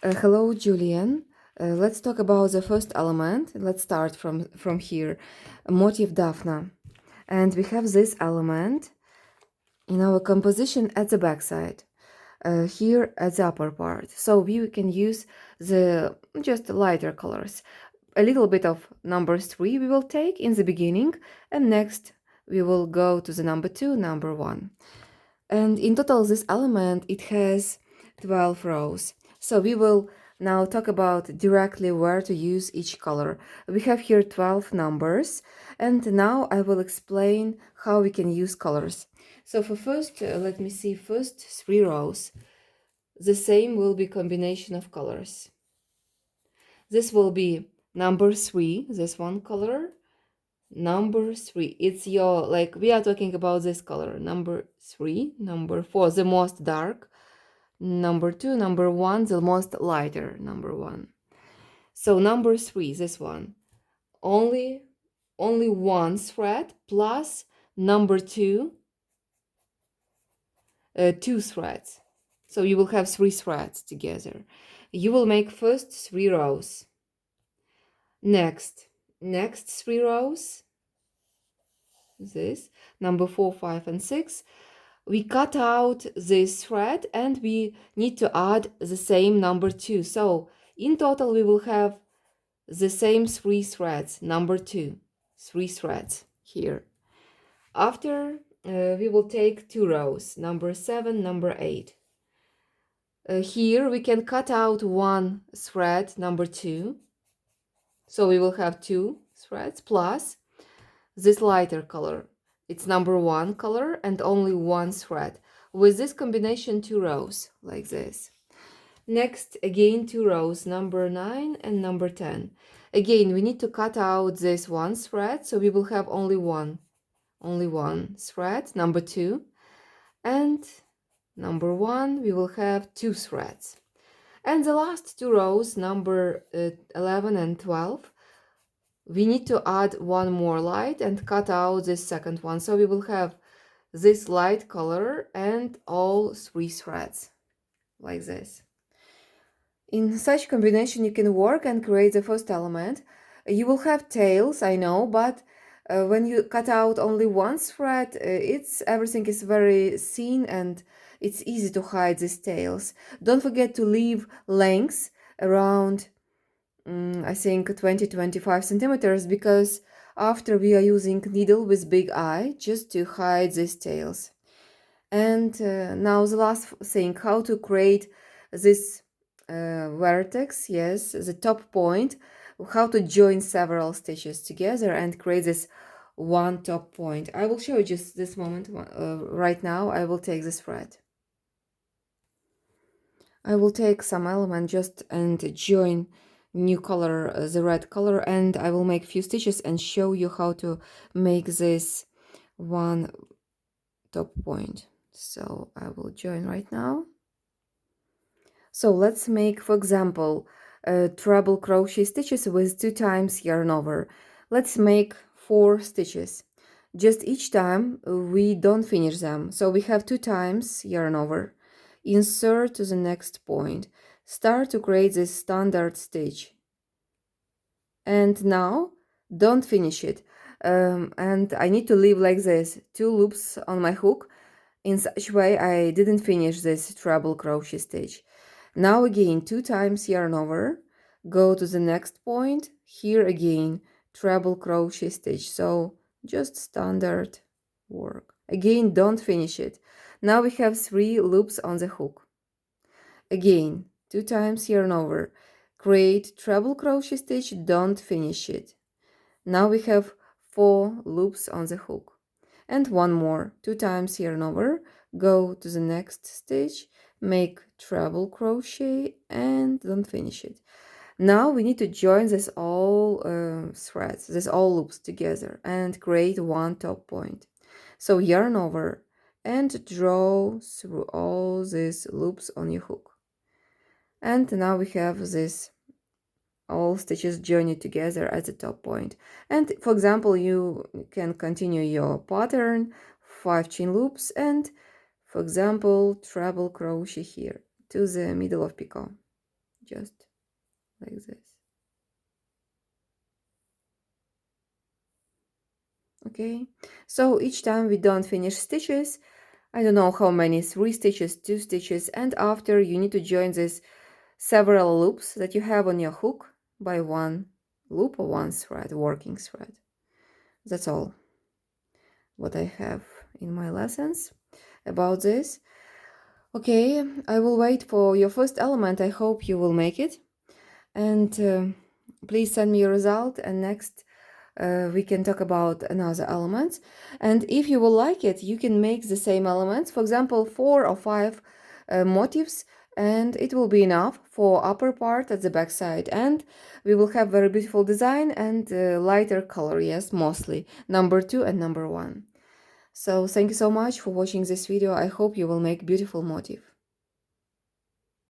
Hello, Julian. Let's talk about the first element. Let's start from here. Motif Dafna. And we have this element in our composition at the backside, here at the upper part. So we can use the just lighter colors. A little bit of number 3 we will take in the beginning, and next we will go to the number 2, number 1. And in total, this element, it has 12 rows. So we will now talk about directly where to use each color. We have here 12 numbers, and now I will explain how we can use colors. So for first, let me see, first 3 rows. The same will be combination of colors. This will be number 3, this one color, number 3, it's your, like, we are talking about this color, number 3, number 4, the most dark, number 2, number 1, the most lighter, number 1. So number 3, this one, only one thread plus number 2, 2 threads. So you will have 3 threads together. You will make first 3 rows. Next 3 rows, this number 4, 5, and 6, we cut out this thread and we need to add the same number 2. So in total we will have the same 3 threads, number 2, 3 threads here. After we will take 2 rows, number 7, number 8. Here we can cut out one thread, number 2. So we will have 2 threads plus this lighter color. It's number 1 color and only one thread. With this combination, 2 rows, like this. Next, again 2 rows, number 9 and number 10. Again, we need to cut out this one thread, so we will have only one thread, number 2. And number 1, we will have 2 threads. And the last 2 rows, number 11 and 12, we need to add one more light and cut out this second one. So we will have this light color and all 3 threads, like this. In such combination, you can work and create the first element. You will have tails, I know, but when you cut out only one thread, everything is very thin and it's easy to hide these tails. Don't forget to leave lengths around I think 20-25 centimeters, because after we are using needle with big eye just to hide these tails. And now the last thing, how to create this vertex, yes, the top point, how to join several stitches together and create this one top point. I will show you just this moment. Right now I will take this thread. I will take some element just and join new color, the red color, and I will make few stitches and show you how to make this one top point. So I will join right now. So let's make, for example, treble crochet stitches with 2 times yarn over. Let's make 4 stitches. Just each time we don't finish them, so we have 2 times yarn over. Insert to the next point. Start to create this standard stitch. And now don't finish it. And I need to leave like this 2 loops on my hook. In such way I didn't finish this treble crochet stitch. Now again 2 times yarn over, go to the next point, here again treble crochet stitch. So just standard work. Again, don't finish it. Now we have 3 loops on the hook. Again 2 times yarn over, create treble crochet stitch, don't finish it. Now we have 4 loops on the hook. And one more, 2 times yarn over, go to the next stitch, make treble crochet and don't finish it. Now we need to join this all threads, this all loops together and create one top point. So yarn over and draw through all these loops on your hook. And now we have this all stitches joined together at the top point. And for example, you can continue your pattern, 5 chain loops, and for example, treble crochet here to the middle of picot. just like this. Okay, so each time we don't finish stitches, I don't know how many, 3 stitches, 2 stitches, and after you need to join these several loops that you have on your hook by one loop or one thread, working thread. That's all what I have in my lessons about this. Okay, I will wait for your first element. I hope you will make it. And please send me your result, and next we can talk about another element. And if you will like it, you can make the same elements, for example 4 or 5 motifs, and it will be enough for upper part at the back side, and we will have very beautiful design and lighter color, yes, mostly number 2 and number 1. So thank you so much for watching this video. I hope you will make beautiful motif.